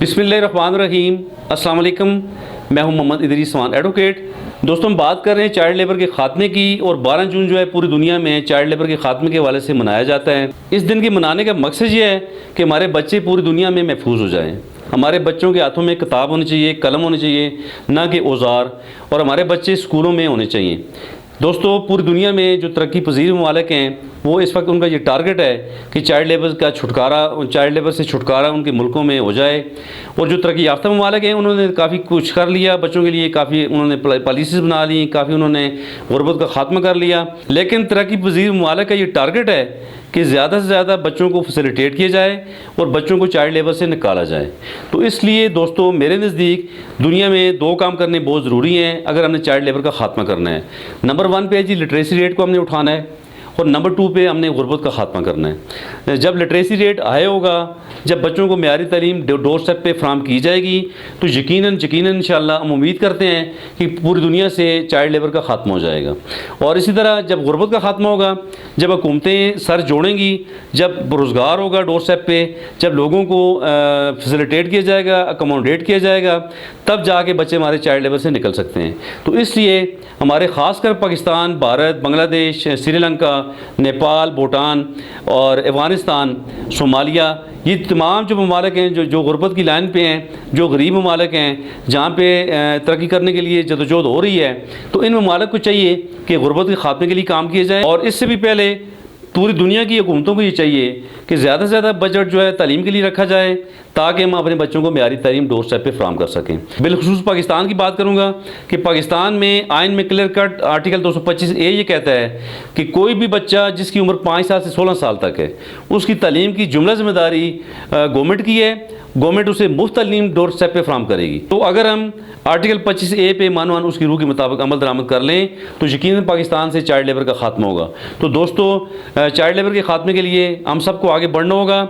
बिस्मिल्लाहिर्रहमानिर्रहीम। अस्सलाम वालेकुम। मैं हूं मोहम्मद इदरीस स्वान एडवोकेट। दोस्तों, हम बात कर रहे हैं चाइल्ड लेबर के ख़ात्मे की, और 12 जून जो है पूरी दुनिया में चाइल्ड लेबर के ख़ात्मे के हवाले से मनाया जाता है। इस दिन के मनाने का मकसद ये है कि हमारे बच्चे पूरी दुनिया में महफूज हो जाएँ। हमारे बच्चों के हाथों में किताब होनी चाहिए, कलम होनी चाहिए, ना कि औजार, और हमारे बच्चे स्कूलों में होने चाहिए। दोस्तों, पूरी दुनिया में जो तरक्की पजीर ममालिक हैं, वो इस वक्त उनका ये टारगेट है कि चाइल्ड लेबर से छुटकारा उनके मुल्कों में हो जाए। और जो तरक्की याफ्ता ममालिक हैं, उन्होंने काफ़ी कुछ कर लिया बच्चों के लिए, काफ़ी उन्होंने पॉलिसीज़ बना ली, काफ़ी उन्होंने गुरबत का ख़ात्मा कर लिया। लेकिन तरक्की पजीर ममालिक का ये टारगेट है कि ज़्यादा से ज़्यादा बच्चों को फैसिलिटेट किया जाए और बच्चों को चाइल्ड लेबर से निकाला जाए। तो इसलिए दोस्तों, मेरे नज़दीक दुनिया में 2 काम करने बहुत ज़रूरी हैं अगर हमने चाइल्ड लेबर का ख़ात्मा करना है। नंबर 1 पे है जी, लिटरेसी रेट को हमने उठाना है, और नंबर 2 पे हमने गुरबत का ख़ात्मा करना है। जब लिटरेसी रेट हाई होगा, जब बच्चों को मेयारी तालीम डोर स्टेप पे फ्राहम की जाएगी, तो यकीनन इंशाअल्लाह हम उम्मीद करते हैं कि पूरी दुनिया से चाइल्ड लेबर का ख़ात्मा हो जाएगा। और इसी तरह जब गुरबत का ख़ात्मा होगा, जब हुकूमतें सर जोड़ेंगी, जब रोज़गार होगा डोर स्टेप पे, जब लोगों को फैसिलिटेट किया जाएगा, अकोमोडेट किया जाएगा, तब जाके बच्चे हमारे चाइल्ड लेबर से निकल सकते हैं। तो इसलिए हमारे ख़ासकर पाकिस्तान, भारत, बांग्लादेश, श्रीलंका, नेपाल, भूटान और अफ़गानिस्तान, सोमालिया, ये तमाम जो ममालिक हैं जो गुरबत की लाइन पे हैं, जो गरीब ममालिक हैं, जहाँ पे तरक्की करने के लिए जदोजहद हो रही है, तो इन ममालिक को चाहिए कि गुरबत के ख़ात्मे के लिए काम किया जाए। और इससे भी पहले पूरी दुनिया की हुकूमतों को ये चाहिए कि ज़्यादा से ज़्यादा बजट जो है तालीम के लिए रखा जाए, ताकि हम अपने बच्चों को मेयारी तालीम डोर स्टेप पे फ्राहम कर सकें। बिलखुसूस पाकिस्तान की बात करूँगा कि पाकिस्तान में आइन में क्लियर कट आर्टिकल 225A ये कहता है कि कोई भी बच्चा जिसकी उम्र 5 साल से 16 साल तक है, उसकी तालीम की जुमला ज़िम्मेदारी गवर्नमेंट की है। गवर्नमेंट उसे मुफ्त तालीम डोर स्टेप पे फ्राहम करेगी। तो अगर हम आर्टिकल 25A पे मानो उसकी रूह के मुताबिक अमल दरामद कर लें, तो यकीनन पाकिस्तान से चाइल्ड लेबर का ख़ात्मा होगा। तो दोस्तों, चाइल्ड लेबर के ख़ात्मे के लिए हम सबको आगे बढ़ना होगा,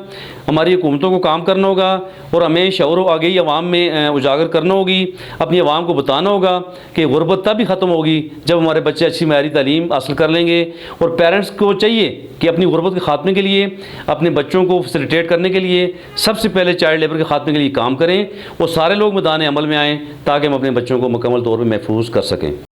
हमारी हुकूमतों को काम करना होगा, और हमें शऊर व आगाही अवाम में उजागर करना होगी। अपनी अवाम को बताना होगा कि गुरबत तब भी ख़त्म होगी जब हमारे बच्चे अच्छी मेयारी तालीम हासिल कर लेंगे। और पेरेंट्स को चाहिए कि अपनी गुरबत के ख़ात्मे के लिए, अपने बच्चों को फैसिलिटेट करने के लिए सबसे पहले चाइल्ड लेबर के ख़ात्मे के लिए काम करें, और सारे लोग मैदान अमल में आएँ, ताकि हम अपने बच्चों को मुकम्मल तौर पर महफूज कर सकें।